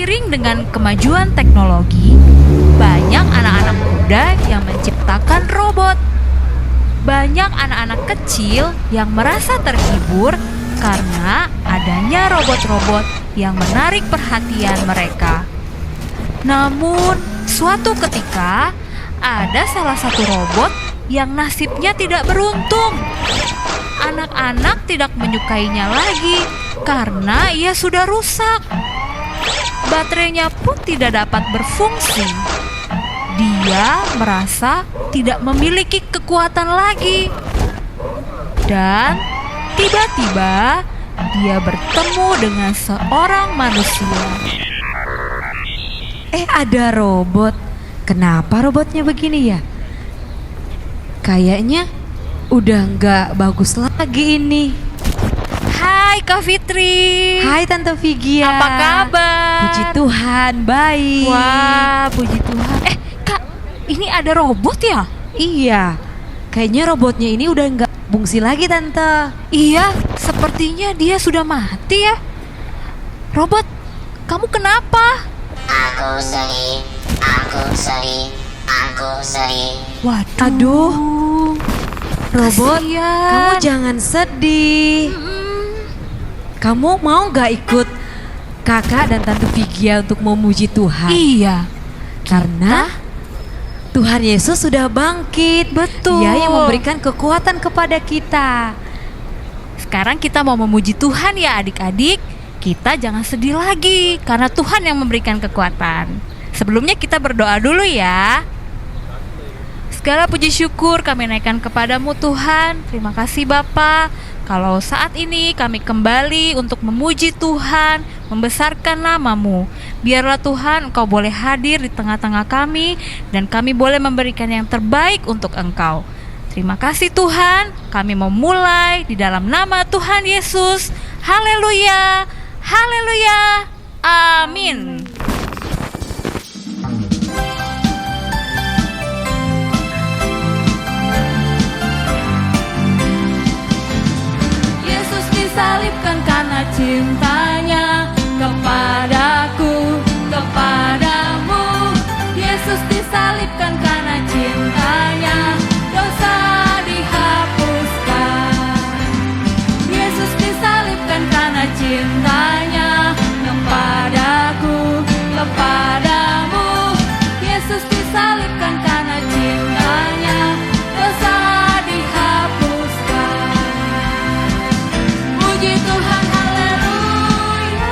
Seiring dengan kemajuan teknologi, banyak anak-anak muda yang menciptakan robot. Banyak anak-anak kecil yang merasa terhibur karena adanya robot-robot yang menarik perhatian mereka. Namun, suatu ketika ada salah satu robot yang nasibnya tidak beruntung. Anak-anak tidak menyukainya lagi karena ia sudah rusak. Baterainya pun tidak dapat berfungsi. Dia merasa tidak memiliki kekuatan lagi. Dan tiba-tiba dia bertemu dengan seorang manusia. Ada robot. Kenapa robotnya begini ya? Kayaknya udah nggak bagus lagi ini. Hai Kak Fitri. Hai Tante Vigia. Apa kabar? Puji Tuhan, baik. Wah, puji Tuhan. Kak, ini ada robot ya? Iya, kayaknya robotnya ini udah nggak fungsi lagi Tante. Iya, sepertinya dia sudah mati ya. Robot, kamu kenapa? Aku sedih, aku sedih, aku sedih. Waduh. Aduh, robot, kasihan. kamu jangan sedih. Kamu mau gak ikut kakak dan Tante Vigia untuk memuji Tuhan? Iya. Karena Tuhan Yesus sudah bangkit. Betul. Dia yang memberikan kekuatan kepada kita. Sekarang kita mau memuji Tuhan ya adik-adik. Kita jangan sedih lagi karena Tuhan yang memberikan kekuatan. Sebelumnya kita berdoa dulu ya. Segala puji syukur kami naikkan kepadamu Tuhan. Terima kasih Bapa. Kalau saat ini kami kembali untuk memuji Tuhan, membesarkan nama-Mu. Biarlah Tuhan Engkau boleh hadir di tengah-tengah kami dan kami boleh memberikan yang terbaik untuk Engkau. Terima kasih Tuhan, kami memulai di dalam nama Tuhan Yesus. Haleluya, haleluya, amin. Yesus disalibkan karena cintanya kepadaku, kepadamu. Yesus disalibkan karena cintanya, dosa dihapuskan. Yesus disalibkan karena cintanya kepadaku, kepadamu. Yesus disalibkan karena cintanya, dosa dihapuskan. Puji Tuhan, haleluya.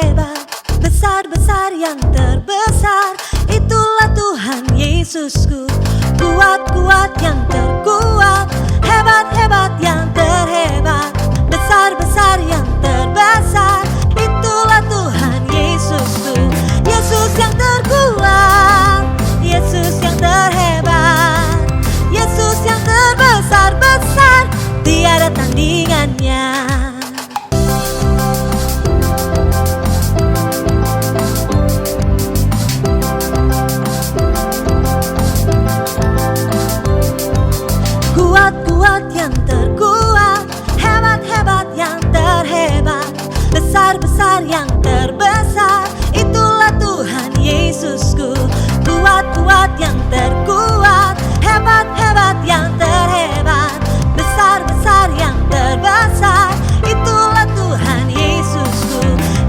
terhebat, besar-besar yang terbesar. Itulah Tuhan Yesusku, kuat-kuat yang terkuat, hebat-hebat yang terhebat, besar-besar yang terbesar. Itulah Tuhan Yesusku, Yesus yang terkuat, Yesus yang terhebat, Yesus yang terbesar-besar, tiada tandingannya. Kuat-kuat yang terkuat, hebat-hebat yang terhebat, besar-besar yang terbesar. Itulah Tuhan Yesusku, kuat-kuat yang terkuat, hebat-hebat yang terhebat, besar-besar yang terbesar. Itulah Tuhan Yesusku,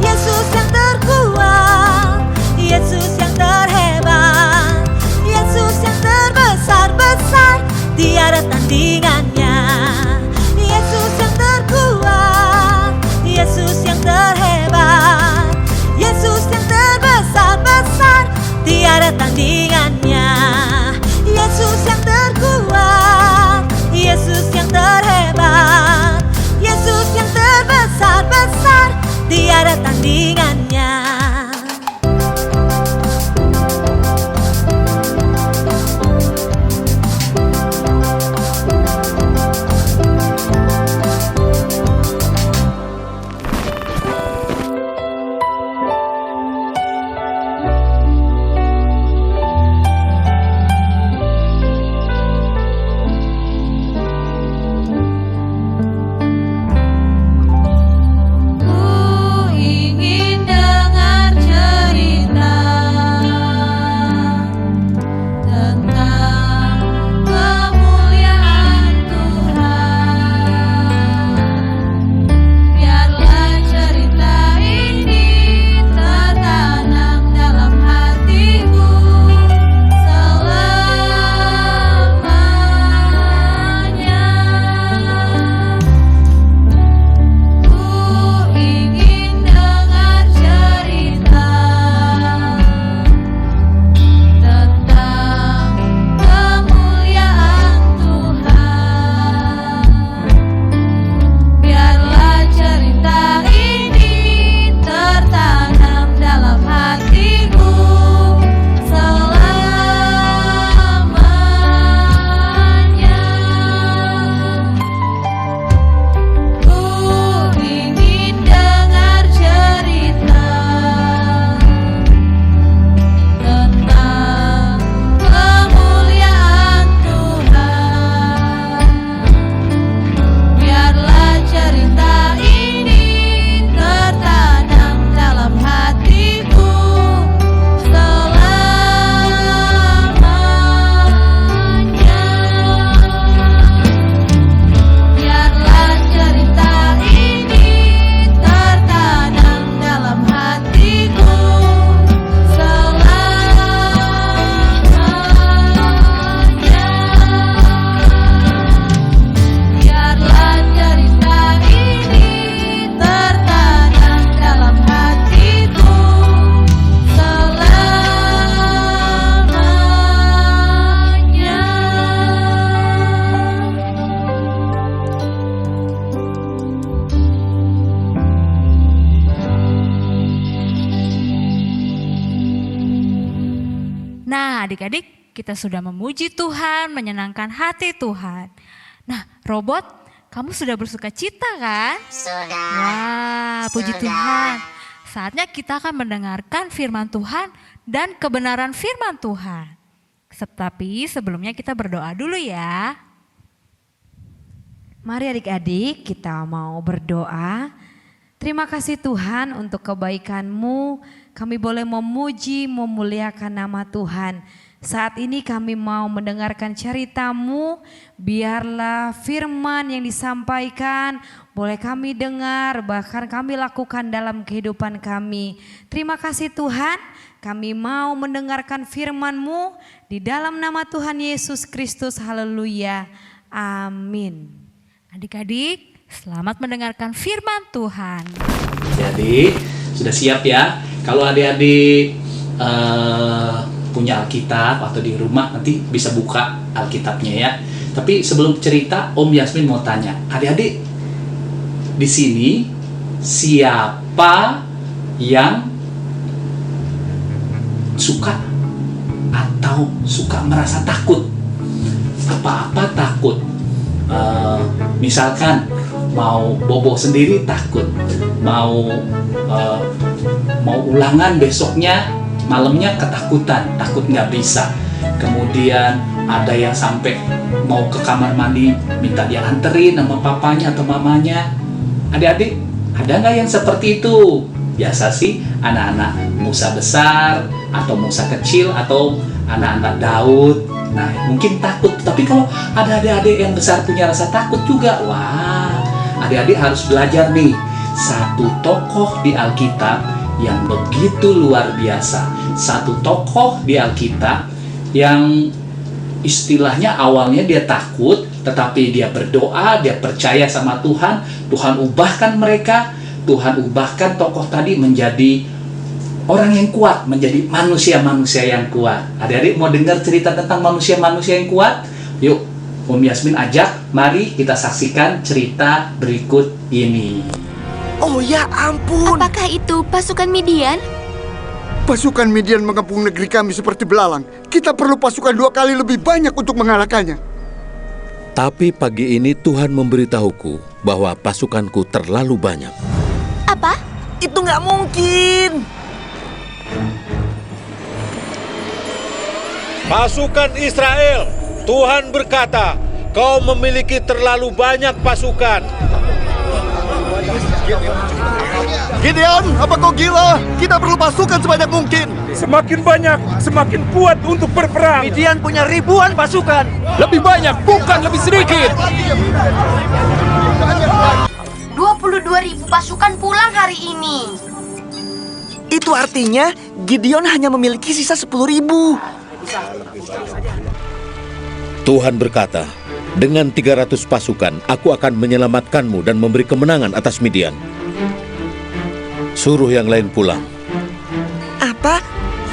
Yesus yang terkuat, Yesus yang terhebat, Yesus yang terbesar-besar, tiada tandingannya. Yesus yang terkuat, Yesus yang terhebat, Yesus yang terbesar-besar, tiada tandingannya. Yesus yang terkuat, Yesus yang terhebat, Yesus yang terbesar-besar, tiada tandingannya. Nah, adik-adik, kita sudah memuji Tuhan, menyenangkan hati Tuhan. Nah, robot, kamu sudah bersuka cita kan? Sudah. Wah, puji Sudah. Tuhan. Saatnya kita akan mendengarkan firman Tuhan dan kebenaran firman Tuhan. Tetapi sebelumnya kita berdoa dulu ya. Mari adik-adik kita mau berdoa. Terima kasih Tuhan untuk kebaikan-Mu. Kami boleh memuji, memuliakan nama Tuhan. Saat ini kami mau mendengarkan cerita-Mu. Biarlah firman yang disampaikan boleh kami dengar, bahkan kami lakukan dalam kehidupan kami. Terima kasih Tuhan, kami mau mendengarkan firman-Mu di dalam nama Tuhan Yesus Kristus. Haleluya. Amin. Adik-adik, selamat mendengarkan firman Tuhan. Jadi Sudah siap ya? Kalau adik-adik punya Alkitab atau di rumah, nanti bisa buka Alkitabnya ya. Tapi sebelum cerita, Om Yasmin mau tanya, adik-adik di sini siapa yang suka atau suka merasa takut? Apa-apa takut? Misalkan mau bobo sendiri takut, mau ulangan besoknya malamnya ketakutan, takut nggak bisa. Kemudian ada yang sampai mau ke kamar mandi minta dia anterin sama papanya atau mamanya. Adik-adik, ada nggak yang seperti itu? Biasa sih anak-anak Musa besar atau Musa kecil atau anak-anak Daud. Nah, mungkin takut. Tapi kalau ada adik-adik yang besar punya rasa takut juga, wah, adik-adik harus belajar nih. Satu tokoh di Alkitab yang begitu luar biasa. Satu tokoh di Alkitab yang istilahnya awalnya dia takut, tetapi dia berdoa, dia percaya sama Tuhan. Tuhan ubahkan mereka, Tuhan ubahkan tokoh tadi menjadi orang yang kuat, menjadi manusia-manusia yang kuat. Adik-adik mau dengar cerita tentang manusia-manusia yang kuat? Yuk, Om Yasmin ajak, mari kita saksikan cerita berikut ini. Oh ya ampun. Apakah itu pasukan Midian? Pasukan Midian mengepung negeri kami seperti belalang. Kita perlu pasukan 2 kali lebih banyak untuk mengalahkannya. Tapi pagi ini Tuhan memberitahuku bahwa pasukanku terlalu banyak. Apa? Itu nggak mungkin. Pasukan Israel, Tuhan berkata, kau memiliki terlalu banyak pasukan. Gideon, apa kau gila? Kita perlu pasukan sebanyak mungkin. Semakin banyak, semakin kuat untuk berperang. Midian punya ribuan pasukan. Lebih banyak, bukan lebih sedikit. 22.000 pasukan pulang hari ini. Itu artinya Gideon hanya memiliki sisa 10.000. Tuhan berkata, dengan 300 pasukan, aku akan menyelamatkanmu dan memberi kemenangan atas Midian. Suruh yang lain pulang. Apa?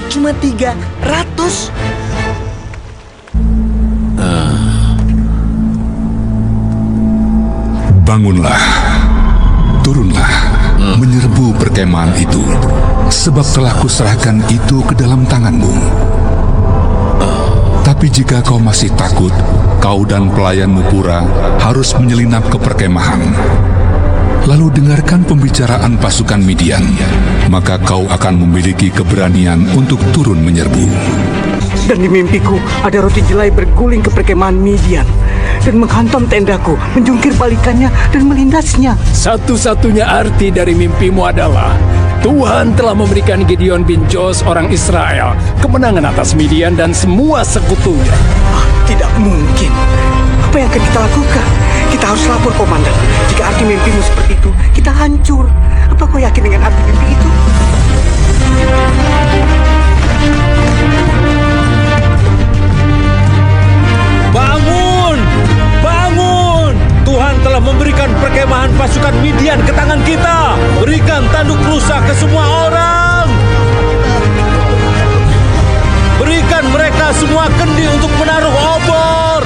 Cuma 300? Bangunlah, turunlah, menyerbu perkemahan itu, sebab telah kuserahkan itu ke dalam tanganmu. Tapi jika kau masih takut, kau dan pelayanmu Pura harus menyelinap ke perkemahan. Lalu dengarkan pembicaraan pasukan Midian, maka kau akan memiliki keberanian untuk turun menyerbu. Dan di mimpiku ada roti jelai berguling ke perkemahan Midian dan menghantam tendaku, menjungkir balikannya dan melindasnya. Satu-satunya arti dari mimpimu adalah Tuhan telah memberikan Gideon bin Joash orang Israel kemenangan atas Midian dan semua sekutunya. Tidak mungkin. Apa yang akan kita lakukan? Kita harus lapor komandan. Jika arti mimpimu seperti itu, kita hancur. Apa kau yakin dengan arti mimpi itu? Bangun! Bangun! Tuhan telah memberikan perkemahan pasukan Midian ke tangan kita. Berikan tanduk rusa ke semua orang. Berikan mereka semua kendi untuk menaruh obor.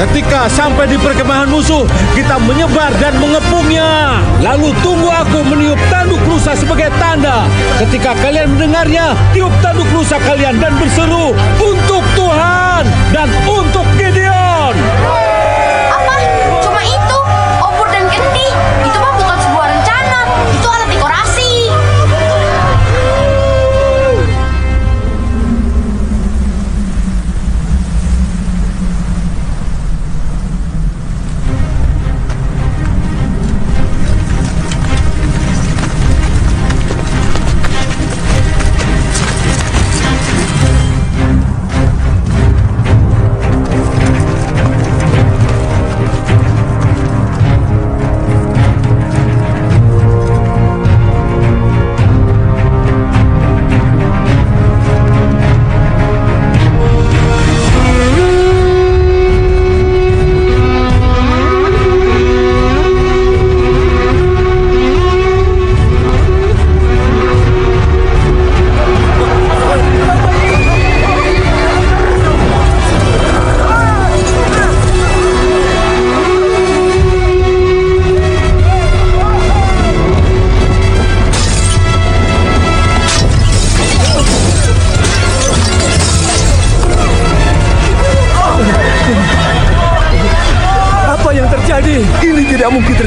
Ketika sampai di perkemahan musuh, kita menyebar dan mengepungnya. Lalu tunggu aku meniup tanduk rusa sebagai tanda. Ketika kalian mendengarnya, tiup tanduk rusa kalian dan berseru, untuk Tuhan dan untuk Gideon. Apa? Cuma itu? Obor dan kendi? Itu mah bukan sebuah rencana. Itu alat dekorasi.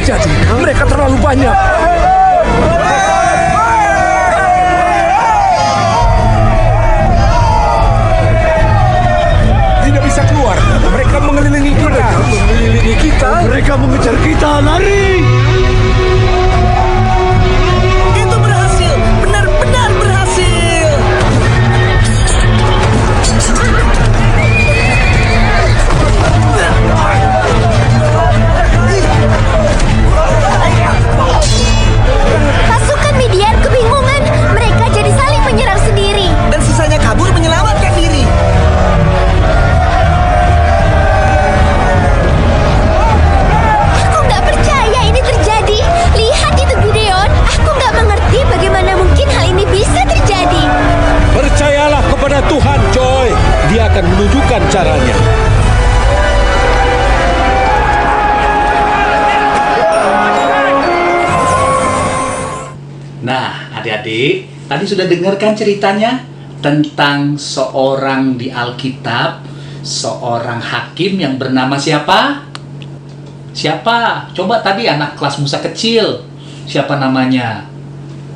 terjadi? Mereka terlalu banyak. Tidak bisa keluar. Mereka mengelilingi kita. Mereka mengejar kita. Lari! Itu berhasil, benar-benar berhasil. Pasukan Midian kebingungan. Mereka jadi saling menyerang sendiri. Dan sisanya kabur menyelamatkan diri. Aku nggak percaya ini terjadi. Lihat itu Gideon. Aku nggak mengerti bagaimana mungkin hal ini bisa terjadi. Percayalah kepada Tuhan, Joy. Dia akan menunjukkan caranya. Nah, adik-adik, tadi sudah dengarkan ceritanya tentang seorang di Alkitab, seorang hakim yang bernama siapa? Siapa? Coba tadi anak kelas Musa kecil. Siapa namanya?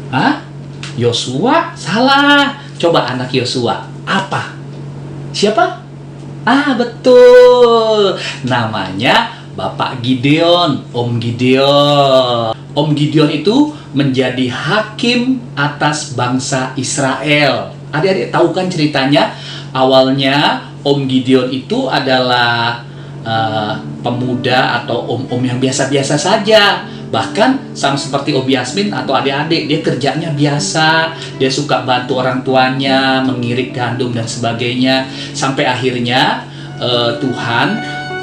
Hah? Yosua? Salah. Coba anak Yosua. Apa? Siapa? Ah, betul. Namanya Bapak Gideon, Om Gideon. Om Gideon itu menjadi hakim atas bangsa Israel. Adik-adik tahu kan ceritanya? Awalnya Om Gideon itu adalah pemuda atau om-om yang biasa-biasa saja. Bahkan sama seperti Obi Yasmin atau adik-adik, dia kerjanya biasa. Dia suka bantu orang tuanya, mengirik gandum dan sebagainya. Sampai akhirnya Tuhan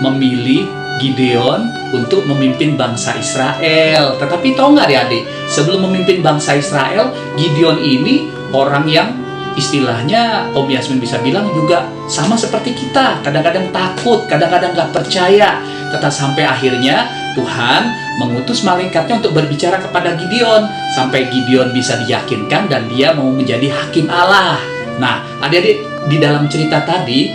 memilih Gideon untuk memimpin bangsa Israel. Tetapi tahu nggak adik-adik, sebelum memimpin bangsa Israel, Gideon ini orang yang istilahnya Om Yasmin bisa bilang juga sama seperti kita. Kadang-kadang takut, kadang-kadang nggak percaya. Tetapi sampai akhirnya Tuhan mengutus malaikatnya untuk berbicara kepada Gideon. Sampai Gideon bisa diyakinkan dan dia mau menjadi hakim Allah. Nah, adik-adik, di dalam cerita tadi,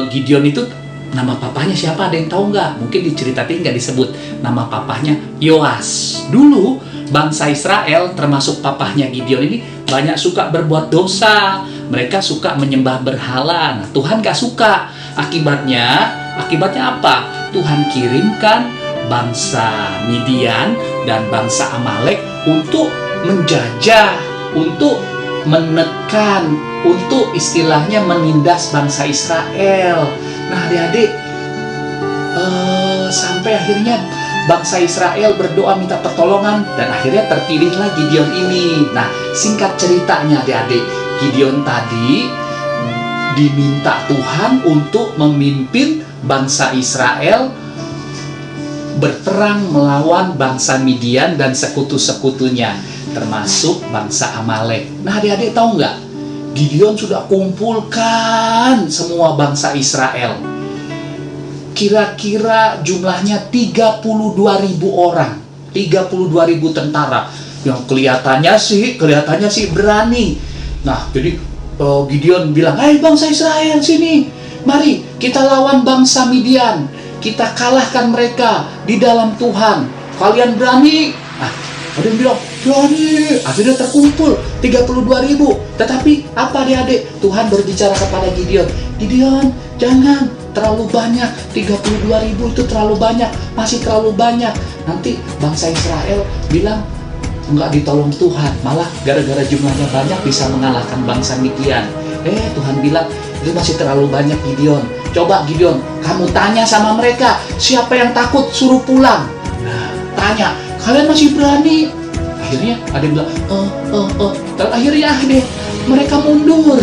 Gideon itu nama papahnya siapa? Ada yang tahu nggak? Mungkin di cerita ini nggak disebut nama papahnya Yoas. Dulu bangsa Israel termasuk papahnya Gideon ini banyak suka berbuat dosa. Mereka suka menyembah berhala. Nah, Tuhan nggak suka. Akibatnya apa? Tuhan kirimkan bangsa Midian dan bangsa Amalek untuk menjajah, untuk menekan, untuk istilahnya menindas bangsa Israel. Nah, adik-adik, sampai akhirnya bangsa Israel berdoa minta pertolongan dan akhirnya terpilihlah Gideon ini. Nah, singkat ceritanya adik-adik, Gideon tadi diminta Tuhan untuk memimpin bangsa Israel berperang melawan bangsa Midian dan sekutu-sekutunya, termasuk bangsa Amalek. Nah, adik-adik tahu nggak? Gideon sudah kumpulkan semua bangsa Israel. Kira-kira jumlahnya 32.000 orang, 32.000 tentara yang kelihatannya sih berani. Nah, jadi Gideon bilang, "Hai bangsa Israel, sini, mari kita lawan bangsa Midian. Kita kalahkan mereka di dalam Tuhan. Kalian berani?" Nah, ada yang bilang, "Berani." Akhirnya terkumpul 32.000. Tetapi apa adik-adik? Tuhan berbicara kepada Gideon, "Gideon, jangan terlalu banyak. 32.000 itu terlalu banyak, masih terlalu banyak. Nanti bangsa Israel bilang enggak ditolong Tuhan, malah gara-gara jumlahnya banyak bisa mengalahkan bangsa Midian." Tuhan bilang, "Itu masih terlalu banyak Gideon. Coba Gideon, kamu tanya sama mereka, siapa yang takut suruh pulang." Nah, tanya, "Kalian masih berani?" Akhirnya ada yang bilang, Dan akhirnya mereka mundur.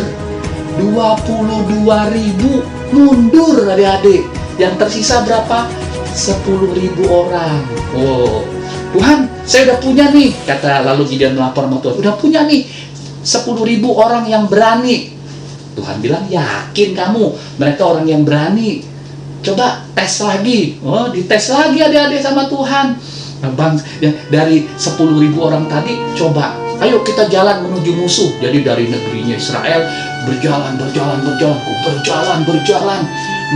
22.000 mundur adik-adik. Yang tersisa berapa? 10.000 orang. Oh, Tuhan, saya udah punya nih, kata lalu Gideon melapor sama Tuhan. Udah punya nih 10.000 orang yang berani. Tuhan bilang, "Yakin kamu mereka orang yang berani? Coba tes lagi." Oh, dites lagi adik-adik sama Tuhan. Nah, dari 10.000 orang tadi, coba, ayo kita jalan menuju musuh. Jadi dari negerinya Israel berjalan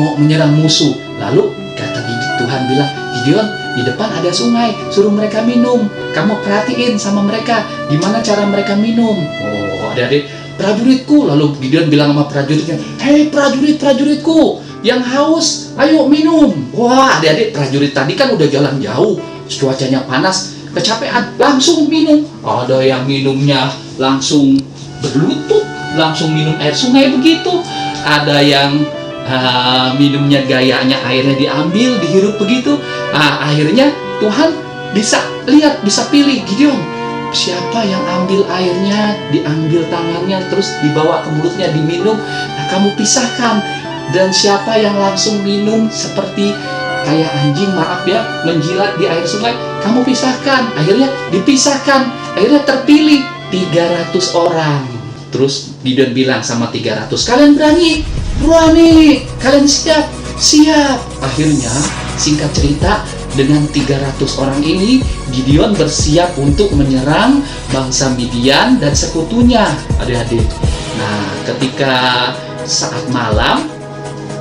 mau menyerang musuh. Lalu kata Tuhan bilang, Gideon, di depan ada sungai, suruh mereka minum. Kamu perhatiin sama mereka, gimana cara mereka minum. Oh, adik-adik, prajuritku. Lalu Gideon bilang sama prajuritnya, hei prajuritku, yang haus, ayo minum. Wah, adik-adik, prajurit tadi kan udah jalan jauh, cuacanya panas, kecapean, langsung minum. Ada yang minumnya langsung berlutut, langsung minum air sungai begitu. Ada yang minumnya gayanya airnya diambil, dihirup begitu. Akhirnya Tuhan bisa lihat, bisa pilih, Gideon, siapa yang ambil airnya, diambil tangannya, terus dibawa ke mulutnya, diminum, kamu pisahkan. Dan siapa yang langsung minum seperti kayak anjing, maaf ya, menjilat di air sungai, kamu pisahkan. Akhirnya dipisahkan, akhirnya terpilih 300 orang. Terus Gideon bilang sama 300, kalian berani, kalian siap. Akhirnya singkat cerita, dengan 300 orang ini Gideon bersiap untuk menyerang bangsa Midian dan sekutunya, adik-adik. Nah, ketika saat malam,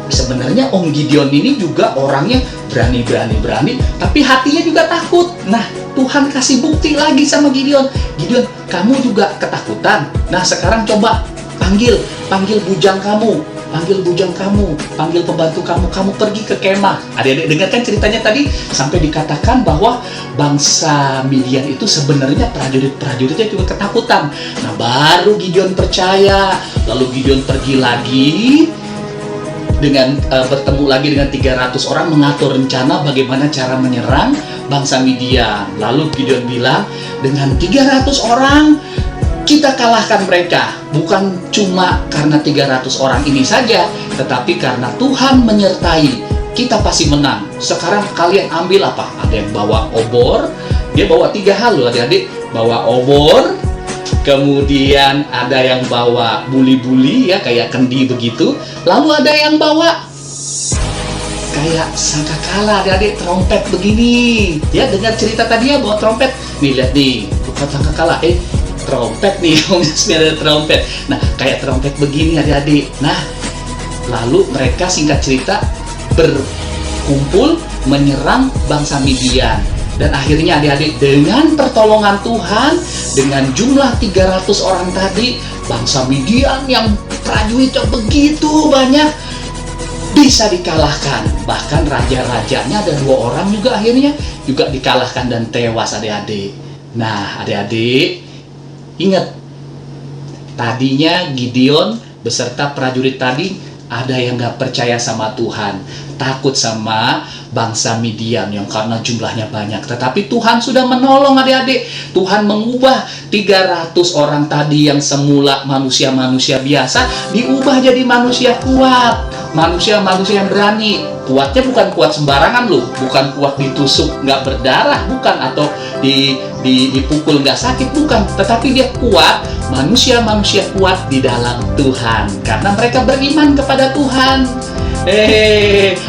sebenarnya Om Gideon ini juga orangnya berani, tapi hatinya juga takut. Nah, Tuhan kasih bukti lagi sama Gideon. Gideon, kamu juga ketakutan. Nah, sekarang coba panggil bujang kamu, panggil pembantu kamu pergi ke kemah. Adik-adik dengarkan ceritanya tadi, sampai dikatakan bahwa bangsa Midian itu sebenarnya prajuritnya juga ketakutan. Nah, baru Gideon percaya. Lalu Gideon pergi lagi dengan bertemu lagi dengan 300 orang, mengatur rencana bagaimana cara menyerang bangsa Midian. Lalu Gideon bilang, dengan 300 orang kita kalahkan mereka, bukan cuma karena 300 orang ini saja, tetapi karena Tuhan menyertai, kita pasti menang. Sekarang kalian ambil apa? Ada yang bawa obor, dia bawa 3 hal loh adik-adik, bawa obor, kemudian ada yang bawa buli-buli ya, kayak kendi begitu, lalu ada yang bawa kayak sangkakala, adik-adik, trompet begini. Ya, dengar cerita tadi ya, bawa trompet. Nih, lihat nih, bukan sangkakala, trompet nih, ada trompet. Nah, kayak trompet begini adik-adik. Nah, lalu mereka singkat cerita berkumpul menyerang bangsa Midian. Dan akhirnya adik-adik, dengan pertolongan Tuhan, dengan jumlah 300 orang tadi, bangsa Midian yang prajuritnya begitu banyak bisa dikalahkan. Bahkan raja-rajanya ada 2 orang juga akhirnya juga dikalahkan dan tewas adik-adik. Nah, adik-adik, ingat, tadinya Gideon beserta prajurit tadi ada yang gak percaya sama Tuhan, takut sama bangsa Midian yang karena jumlahnya banyak. Tetapi Tuhan sudah menolong adik-adik. Tuhan mengubah 300 orang tadi yang semula manusia-manusia biasa diubah jadi manusia kuat, manusia-manusia yang berani. Kuatnya bukan kuat sembarangan loh, bukan kuat ditusuk nggak berdarah, bukan, atau dipukul nggak sakit, bukan, tetapi dia kuat, manusia-manusia kuat di dalam Tuhan karena mereka beriman kepada Tuhan.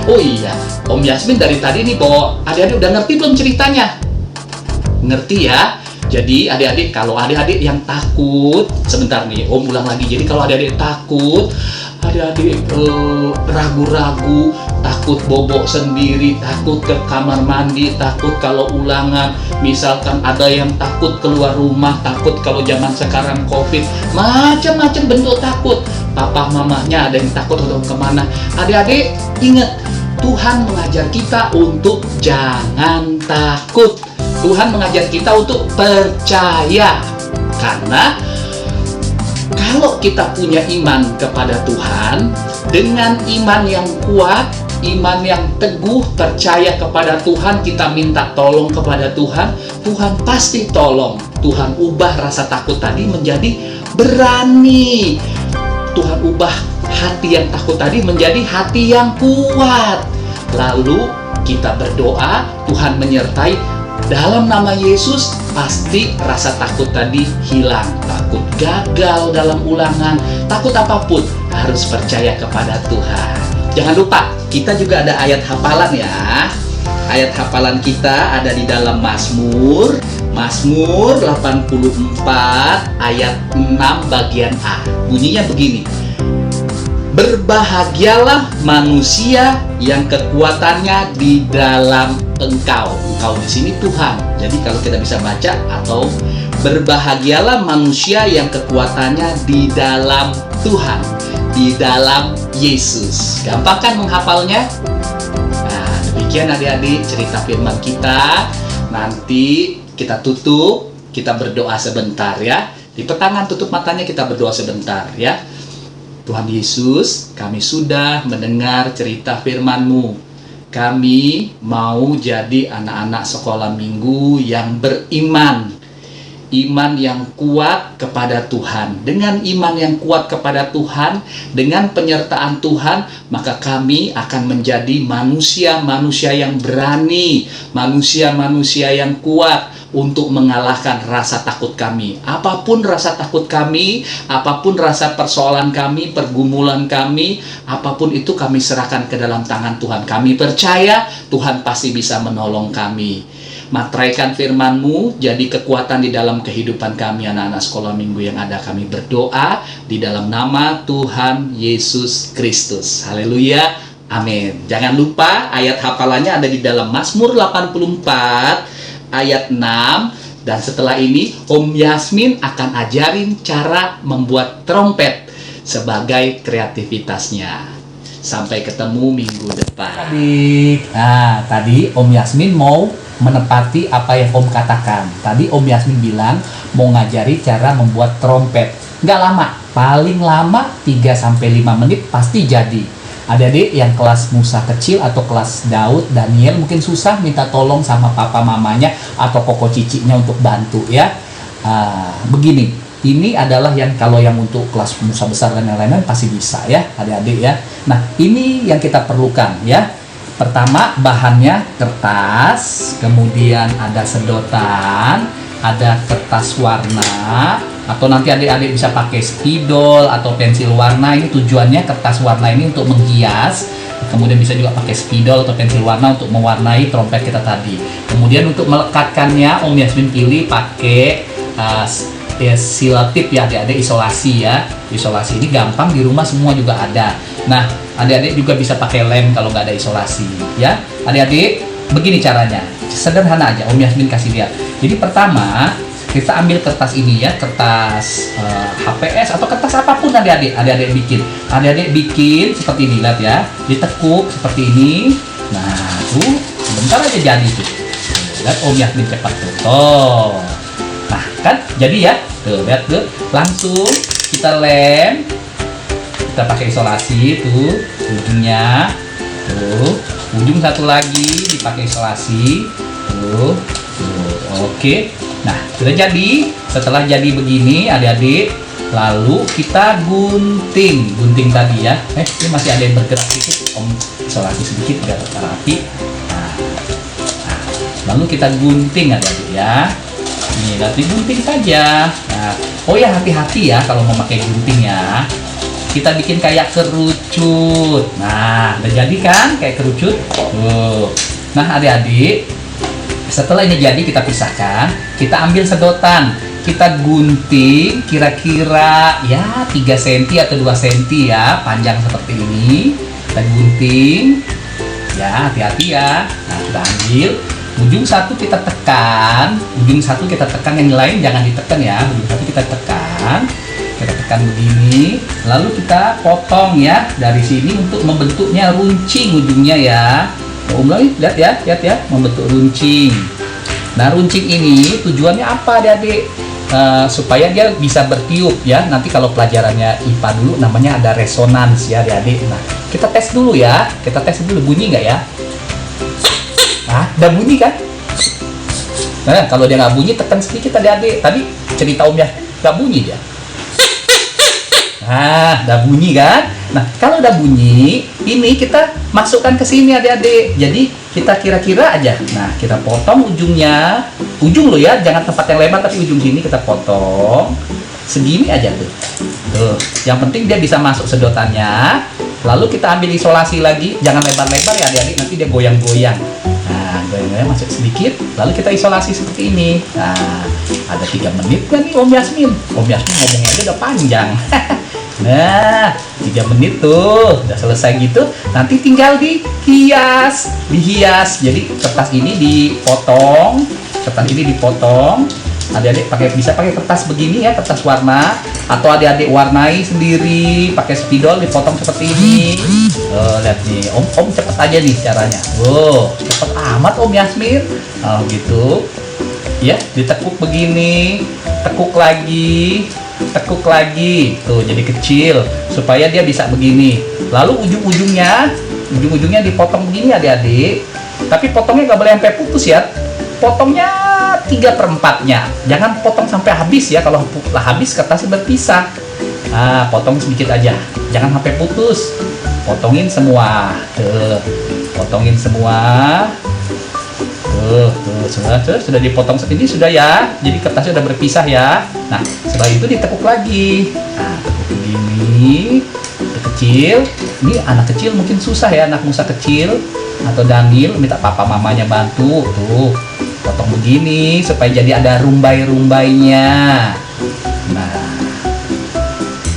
Oh iya, Om Yasmin dari tadi nih bawa adik-adik udah ngerti belum ceritanya? Ngerti ya? Jadi adik-adik, kalau adik-adik yang takut, sebentar nih, Om ulang lagi. Jadi kalau adik-adik takut, adik-adik ragu-ragu, takut bobok sendiri, takut ke kamar mandi, takut kalau ulangan, misalkan ada yang takut keluar rumah, takut kalau zaman sekarang COVID, macam-macam bentuk takut. Papa mamanya ada yang takut untuk kemana. Adik-adik ingat, Tuhan mengajar kita untuk jangan takut. Tuhan mengajar kita untuk percaya. Karena kalau kita punya iman kepada Tuhan, dengan iman yang kuat, iman yang teguh, percaya kepada Tuhan, kita minta tolong kepada Tuhan, Tuhan pasti tolong. Tuhan ubah rasa takut tadi menjadi berani. Tuhan ubah hati yang takut tadi menjadi hati yang kuat. Lalu kita berdoa, Tuhan menyertai. Dalam nama Yesus, pasti rasa takut tadi hilang. Takut gagal dalam ulangan, takut apapun, harus percaya kepada Tuhan. Jangan lupa, kita juga ada ayat hafalan ya. Ayat hafalan kita ada di dalam Mazmur 84 ayat 6 bagian A. Bunyinya begini. Berbahagialah manusia yang kekuatannya di dalam Engkau. Engkau di sini Tuhan. Jadi kalau kita bisa baca, atau berbahagialah manusia yang kekuatannya di dalam Tuhan, di dalam Yesus. Gampang kan menghafalnya? Nah, demikian adik-adik cerita firman kita. Nanti kita tutup, kita berdoa sebentar ya. Lipat tangan, tutup matanya, kita berdoa sebentar ya. Tuhan Yesus, kami sudah mendengar cerita firman-Mu. Kami mau jadi anak-anak sekolah minggu yang beriman. Iman yang kuat kepada Tuhan. Dengan iman yang kuat kepada Tuhan, dengan penyertaan Tuhan, maka kami akan menjadi manusia-manusia yang berani, manusia-manusia yang kuat untuk mengalahkan rasa takut kami. Apapun rasa takut kami, apapun rasa persoalan kami, pergumulan kami, apapun itu kami serahkan ke dalam tangan Tuhan. Kami percaya Tuhan pasti bisa menolong kami. Materaikan firman-Mu jadi kekuatan di dalam kehidupan kami anak-anak sekolah minggu yang ada. Kami berdoa di dalam nama Tuhan Yesus Kristus. Haleluya. Amin. Jangan lupa ayat hafalannya ada di dalam Mazmur 84 ayat 6. Dan setelah ini Om Yasmin akan ajarin cara membuat trompet sebagai kreativitasnya. Sampai ketemu minggu depan. Nah, tadi Om Yasmin mau menepati apa yang Om katakan. Tadi Om Yasmin bilang mau ngajari cara membuat trompet. Nggak lama, paling lama 3-5 menit pasti jadi. Adik-adik yang kelas Musa kecil atau kelas Daud, Daniel mungkin susah, minta tolong sama papa mamanya atau koko cicinya untuk bantu ya. Begini, ini adalah yang kalau yang untuk kelas Musa besar dan yang lain-lain pasti bisa ya adik-adik ya. Nah, ini yang kita perlukan ya. Pertama, bahannya kertas, kemudian ada sedotan, ada kertas warna, atau nanti adik-adik bisa pakai spidol atau pensil warna. Ini tujuannya kertas warna ini untuk menghias, kemudian bisa juga pakai spidol atau pensil warna untuk mewarnai trompet kita tadi. Kemudian untuk melekatkannya, Om Yasmin pilih pakai selotip ya adik-adik, isolasi ya. Isolasi ini gampang, di rumah semua juga ada. Nah, adik-adik juga bisa pakai lem kalau nggak ada isolasi ya. Adik-adik, begini caranya, sederhana aja, Om Yasmin kasih lihat. Jadi pertama, kita ambil kertas ini ya, kertas HPS atau kertas apapun adik-adik bikin. Adik-adik bikin seperti ini, lihat ya, ditekuk seperti ini. Nah, tuh, sebentar aja jadi tuh. Lihat Om Yasmin cepat tuh. Oh. Nah, kan jadi ya. Tuh, lihat tuh, langsung kita lem. Kita pakai isolasi tuh ujungnya, tuh ujung satu lagi dipakai isolasi, tuh, oke. Nah, sudah jadi. Setelah jadi begini adik-adik, lalu kita gunting tadi ya. Ini masih ada yang bergerak sedikit, Om isolasi sedikit biar rapi. Nah, lalu kita gunting adik-adik ya. Ini nanti gunting saja. Nah, oh ya, hati-hati ya kalau mau pakai gunting ya. Kita bikin kayak kerucut. Nah, udah jadi kan kayak kerucut? Nah, adik-adik, setelah ini jadi kita pisahkan, kita ambil sedotan, kita gunting kira-kira ya 3 cm atau 2 cm ya, panjang seperti ini. Kita gunting. Ya, hati-hati ya. Nah, kita ambil ujung satu kita tekan, yang lain jangan ditekan ya. Ujung satu kita tekan. Kita tekan begini, lalu kita potong ya dari sini untuk membentuknya runcing ujungnya ya. Om lagi lihat ya, membentuk runcing. Nah, runcing ini tujuannya apa adik-adik? Supaya dia bisa bertiup ya. Nanti kalau pelajarannya IPA dulu namanya ada resonans ya adik-adik. Nah, kita tes dulu ya. Kita tes dulu, bunyi nggak ya? Nah, udah bunyi kan? Nah, kalau dia nggak bunyi tekan sedikit adik-adik. Tadi cerita Om ya, nggak bunyi dia. Nah, udah bunyi kan? Nah, kalau udah bunyi, ini kita masukkan ke sini adik-adik. Jadi, kita kira-kira aja. Nah, kita potong ujungnya. Ujung loh ya, jangan tempat yang lebar, tapi ujung sini kita potong. Segini aja tuh. Tuh, yang penting dia bisa masuk sedotannya. Lalu kita ambil isolasi lagi. Jangan lebar-lebar ya adik-adik, nanti dia goyang-goyang. Nah, goyang-goyang masuk sedikit. Lalu kita isolasi seperti ini. Nah, ada 3 menit kan nih Om Yasmin. Om Yasmin ngomongnya aja udah panjang. Nah, 3 menit tuh udah selesai gitu. Nanti tinggal dihias. Jadi kertas ini dipotong. Adik-adik bisa pakai kertas begini ya, kertas warna, atau adik-adik warnai sendiri pakai spidol, dipotong seperti ini. Lihat nih, Om cepet aja nih caranya. Cepet amat Om Yasmin. Gitu. Ya, ditekuk begini, tekuk lagi, tuh jadi kecil supaya dia bisa begini. Lalu ujung-ujungnya dipotong begini adik-adik. Tapi potongnya nggak boleh sampai putus ya. Potongnya 3/4-nya. Jangan potong sampai habis ya. Kalau habis kertasnya berpisah. Nah, potong sedikit aja. Jangan sampai putus. Potongin semua. Tuh, potongin semua. Sudah dipotong seperti ini sudah ya. Jadi kertasnya sudah berpisah ya. Nah, setelah itu ditekuk lagi. Nah, tekuk begini, kecil. Ini anak kecil mungkin susah ya, anak Musa kecil atau Daniel minta papa mamanya bantu. Tuh, potong begini supaya jadi ada rumbai-rumbainya. Nah,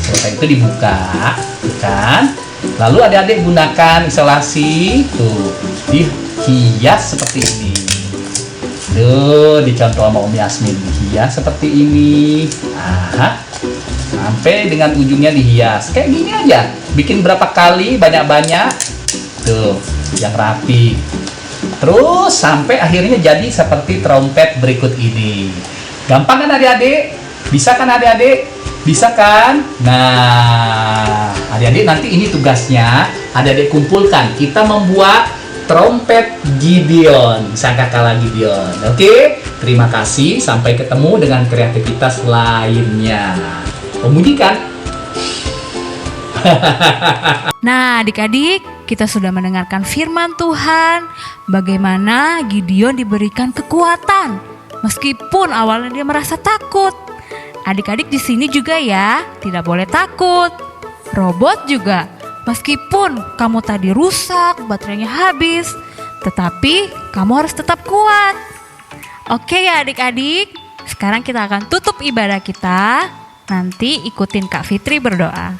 selesai itu dibuka, kan? Lalu adik-adik gunakan isolasi, tuh dihias seperti ini. Tuh, dicontoh sama Om Yasmin, dihias seperti ini. Sampai dengan ujungnya dihias. Kayak gini aja. Bikin berapa kali, banyak-banyak. Tuh, yang rapi. Terus sampai akhirnya jadi seperti trompet berikut ini. Gampang kan adik-adik? Bisa kan adik-adik? Bisa kan? Nah, adik-adik nanti ini tugasnya. Adik-adik kumpulkan. Kita membuat trompet Gideon, sangkakala Gideon. Oke, terima kasih. Sampai ketemu dengan kreativitas lainnya. Memujikan. Nah, adik-adik, kita sudah mendengarkan firman Tuhan. Bagaimana Gideon diberikan kekuatan, meskipun awalnya dia merasa takut. Adik-adik di sini juga ya, tidak boleh takut. Robot juga. Meskipun kamu tadi rusak, baterainya habis, tetapi kamu harus tetap kuat. Oke ya adik-adik, sekarang kita akan tutup ibadah kita. Nanti ikutin Kak Fitri berdoa.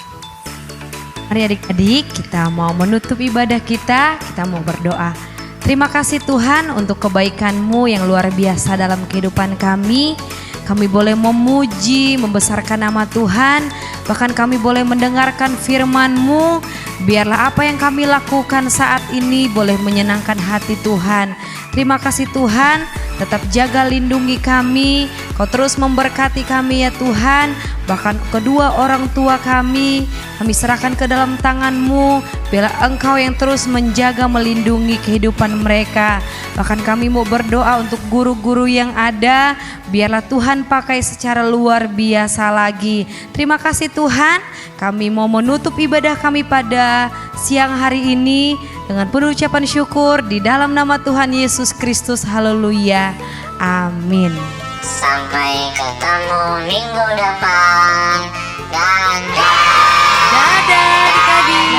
Mari adik-adik, kita mau menutup ibadah kita mau berdoa. Terima kasih Tuhan untuk kebaikan-Mu yang luar biasa dalam kehidupan kami. Kami boleh memuji, membesarkan nama Tuhan, bahkan kami boleh mendengarkan firman-Mu. Biarlah apa yang kami lakukan saat ini boleh menyenangkan hati Tuhan. Terima kasih Tuhan, tetap jaga lindungi kami. Kau terus memberkati kami ya Tuhan. Bahkan kedua orang tua kami serahkan ke dalam tangan-Mu. Biarlah Engkau yang terus menjaga, melindungi kehidupan mereka. Bahkan kami mau berdoa untuk guru-guru yang ada. Biarlah Tuhan pakai secara luar biasa lagi. Terima kasih Tuhan. Kami mau menutup ibadah kami pada siang hari ini dengan penuh ucapan syukur di dalam nama Tuhan Yesus Kristus. Haleluya. Amin. Sampai ketemu minggu depan. Dan dadah adik-adik.